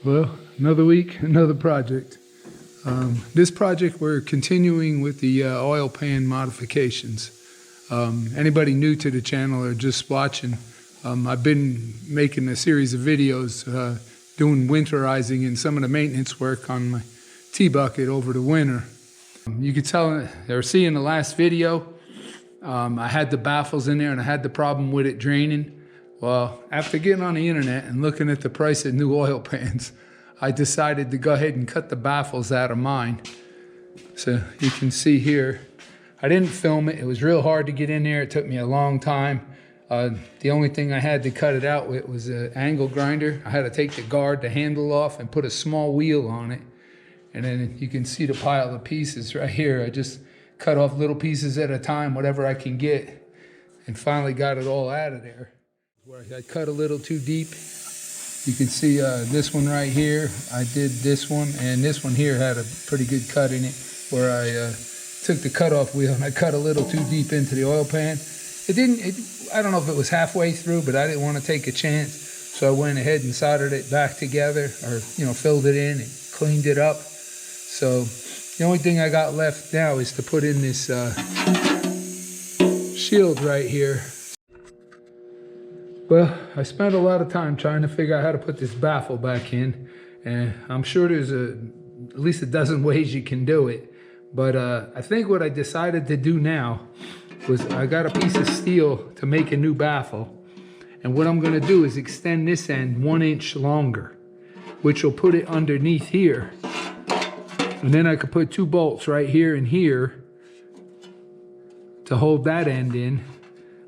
Well, another week, another project. This project, we're continuing with the oil pan modifications. Anybody new to the channel or just watching, I've been making a series of videos doing winterizing and some of the maintenance work on my T-bucket over the winter. You can tell, or see in the last video, I had the baffles in there and I had the problem with it draining. Well, after getting on the internet and looking at the price of new oil pans, I decided to go ahead and cut the baffles out of mine. So you can see here, I didn't film it. It was real hard to get in there. It took me a long time. The only thing I had to cut it out with was an angle grinder. I had to take the guard, the handle off, and put a small wheel on it. And then you can see the pile of pieces right here. I just cut off little pieces at a time, whatever I can get, and finally got it all out of there. Where I cut a little too deep. You can see this one right here. I did this one, and this one here had a pretty good cut in it where I took the cutoff wheel and I cut a little too deep into the oil pan. I don't know if it was halfway through, but I didn't want to take a chance. So I went ahead and soldered it back together, or filled it in and cleaned it up. So the only thing I got left now is to put in this shield right here. Well, I spent a lot of time trying to figure out how to put this baffle back in, and I'm sure there's at least a dozen ways you can do it. But I think what I decided to do now was I got a piece of steel to make a new baffle, and what I'm going to do is extend this end 1 inch longer, which will put it underneath here, and then I could put 2 bolts right here and here to hold that end in.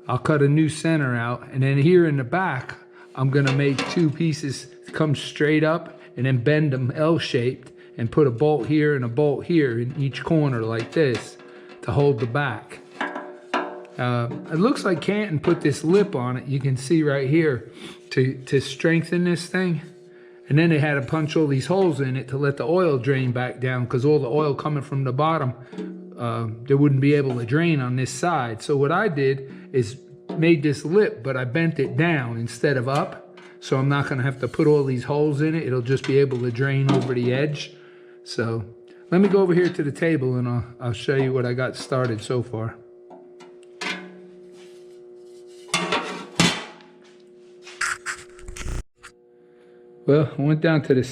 I'll cut a new center out, and then here in the back, I'm gonna make 2 pieces come straight up and then bend them L-shaped and put a bolt here and a bolt here in each corner like this to hold the back. It looks like Canton put this lip on it, you can see right here, to strengthen this thing. And then they had to punch all these holes in it to let the oil drain back down, because all the oil coming from the bottom, they wouldn't be able to drain on this side. So what I did is made this lip, but I bent it down instead of up. So I'm not gonna have to put all these holes in it. It'll just be able to drain over the edge. So let me go over here to the table and I'll show you what I got started so far. Well, I went down to the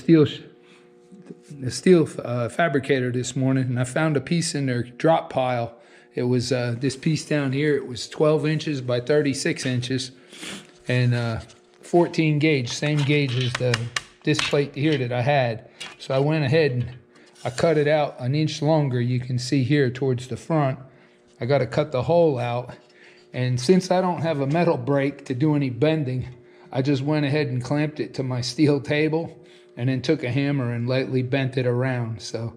steel fabricator this morning, and I found a piece in their drop pile. It was this piece down here. It was 12 inches by 36 inches and 14 gauge, same gauge as this plate here that I had. So I went ahead and I cut it out 1 inch longer. You can see here towards the front. I got to cut the hole out, and since I don't have a metal brake to do any bending, I just went ahead and clamped it to my steel table and then took a hammer and lightly bent it around. So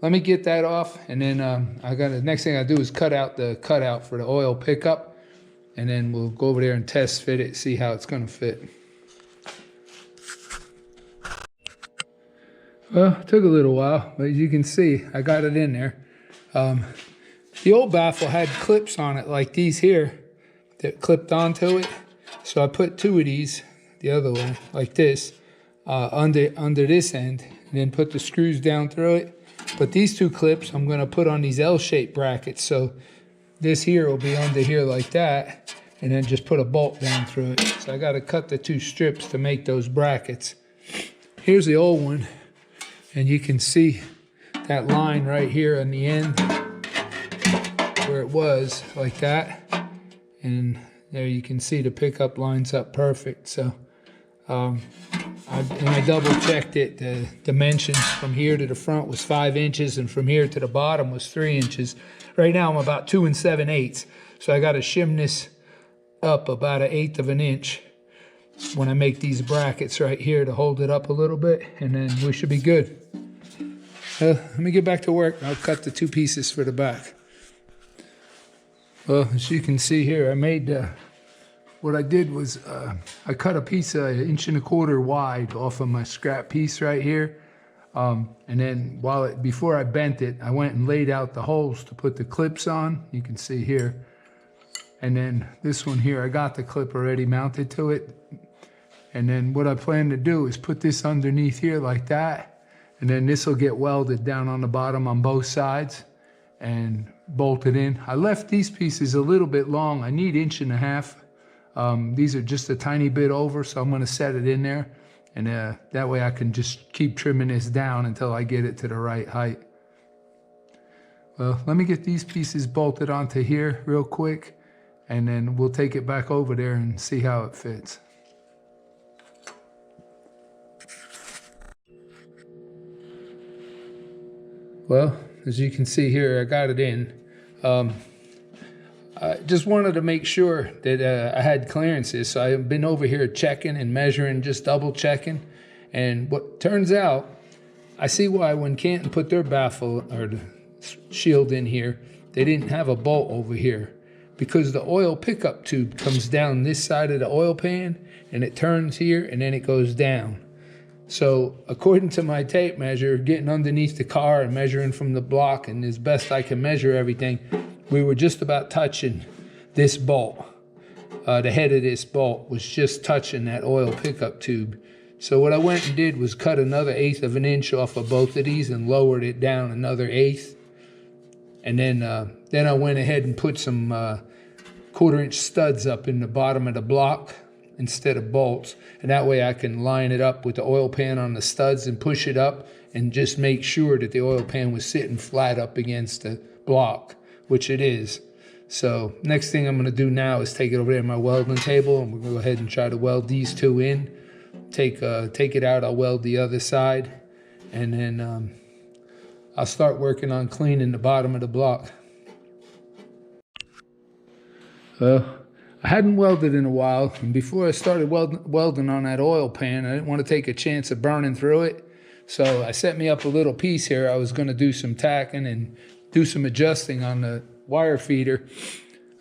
let me get that off, and then the next thing I do is cut out the cutout for the oil pickup, and then we'll go over there and test fit it, see how it's gonna fit. Well, it took a little while, but as you can see, I got it in there. The old baffle had clips on it like these here that clipped onto it. So I put 2 of these the other way, like this, under this end, and then put the screws down through it. But these 2 clips I'm gonna put on these L-shaped brackets. So this here will be under here like that, and then just put a bolt down through it. So I gotta cut the 2 strips to make those brackets. Here's the old one, and you can see that line right here on the end where it was like that. And there you can see the pickup lines up perfect. So I double checked it. The dimensions from here to the front was 5 inches, and from here to the bottom was 3 inches. Right now I'm about 2 7/8. So I got to shim this up about 1/8 of an inch when I make these brackets right here to hold it up a little bit, and then we should be good. Let me get back to work. I'll cut the 2 pieces for the back. Well, as you can see here, I made, what I did was I cut a piece 1.25 inches wide off of my scrap piece right here. And then before I bent it, I went and laid out the holes to put the clips on. You can see here. And then this one here, I got the clip already mounted to it. And then what I plan to do is put this underneath here like that. And then this will get welded down on the bottom on both sides and bolted in. I left these pieces a little bit long. I need 1.5 inches. These are just a tiny bit over, so I'm gonna set it in there. And that way I can just keep trimming this down until I get it to the right height. Well, let me get these pieces bolted onto here real quick, and then we'll take it back over there and see how it fits. Well, as you can see here, I got it in. I just wanted to make sure that I had clearances. So I've been over here checking and measuring, just double checking. And what turns out, I see why when Canton put their baffle or the shield in here, they didn't have a bolt over here, because the oil pickup tube comes down this side of the oil pan and it turns here and then it goes down. So according to my tape measure, getting underneath the car and measuring from the block, and as best I can measure everything, we were just about touching this bolt. The head of this bolt was just touching that oil pickup tube. So what I went and did was cut another 1/8 of an inch off of both of these and lowered it down another 1/8. And then I went ahead and put some 1/4 inch studs up in the bottom of the block instead of bolts. And that way I can line it up with the oil pan on the studs and push it up and just make sure that the oil pan was sitting flat up against the block, which it is. So next thing I'm gonna do now is take it over there to my welding table, and we're gonna go ahead and try to weld these two in. Take it out, I'll weld the other side, and then I'll start working on cleaning the bottom of the block. I hadn't welded in a while, and before I started welding on that oil pan, I didn't want to take a chance of burning through it. So I set me up a little piece here. I was going to do some tacking and do some adjusting on the wire feeder.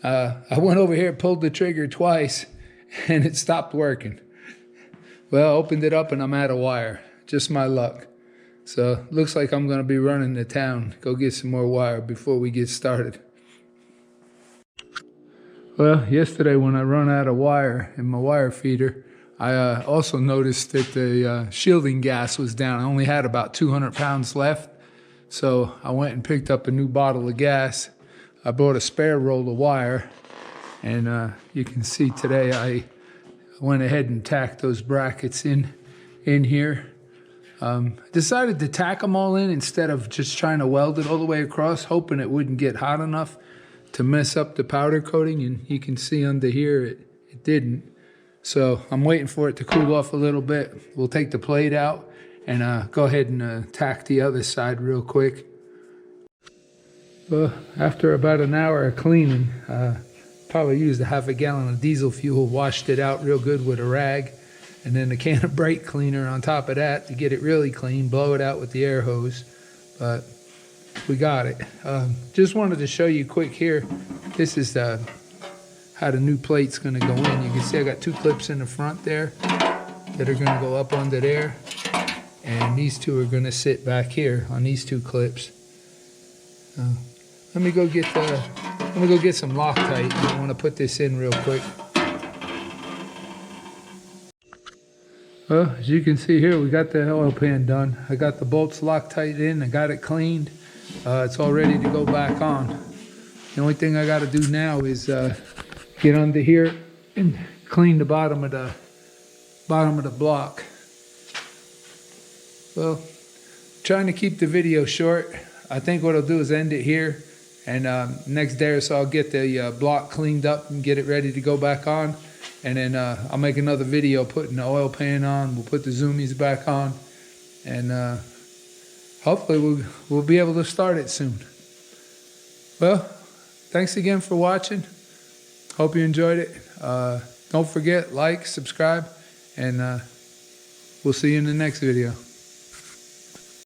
I went over here, pulled the trigger twice, and it stopped working. Well, I opened it up and I'm out of wire. Just my luck. So looks like I'm going to be running to town, go get some more wire before we get started. Well, yesterday when I run out of wire in my wire feeder, I also noticed that the shielding gas was down. I only had about 200 pounds left. So I went and picked up a new bottle of gas. I bought a spare roll of wire. And you can see today I went ahead and tacked those brackets in here. Decided to tack them all in instead of just trying to weld it all the way across, hoping it wouldn't get hot enough to mess up the powder coating. And you can see under here it didn't. So I'm waiting for it to cool off a little bit. We'll take the plate out and go ahead and tack the other side real quick. Well, after about an hour of cleaning, probably used a 1/2 gallon of diesel fuel, washed it out real good with a rag, and then a can of brake cleaner on top of that to get it really clean, blow it out with the air hose. But we got it. Just wanted to show you quick here. This is how the new plate's gonna go in. You can see I got 2 clips in the front there that are gonna go up under there. And these 2 are gonna sit back here on these 2 clips. Let me go get some Loctite. I want to put this in real quick. Well, as you can see here, we got the oil pan done. I got the bolts Loctite in. I got it cleaned. It's all ready to go back on. The only thing I got to do now is get under here and clean the bottom of the block. Well, trying to keep the video short. I think what I'll do is end it here. And next day or so, I'll get the block cleaned up and get it ready to go back on. And then I'll make another video putting the oil pan on. We'll put the zoomies back on. And hopefully we'll be able to start it soon. Well, thanks again for watching. Hope you enjoyed it. Don't forget, like, subscribe, and we'll see you in the next video.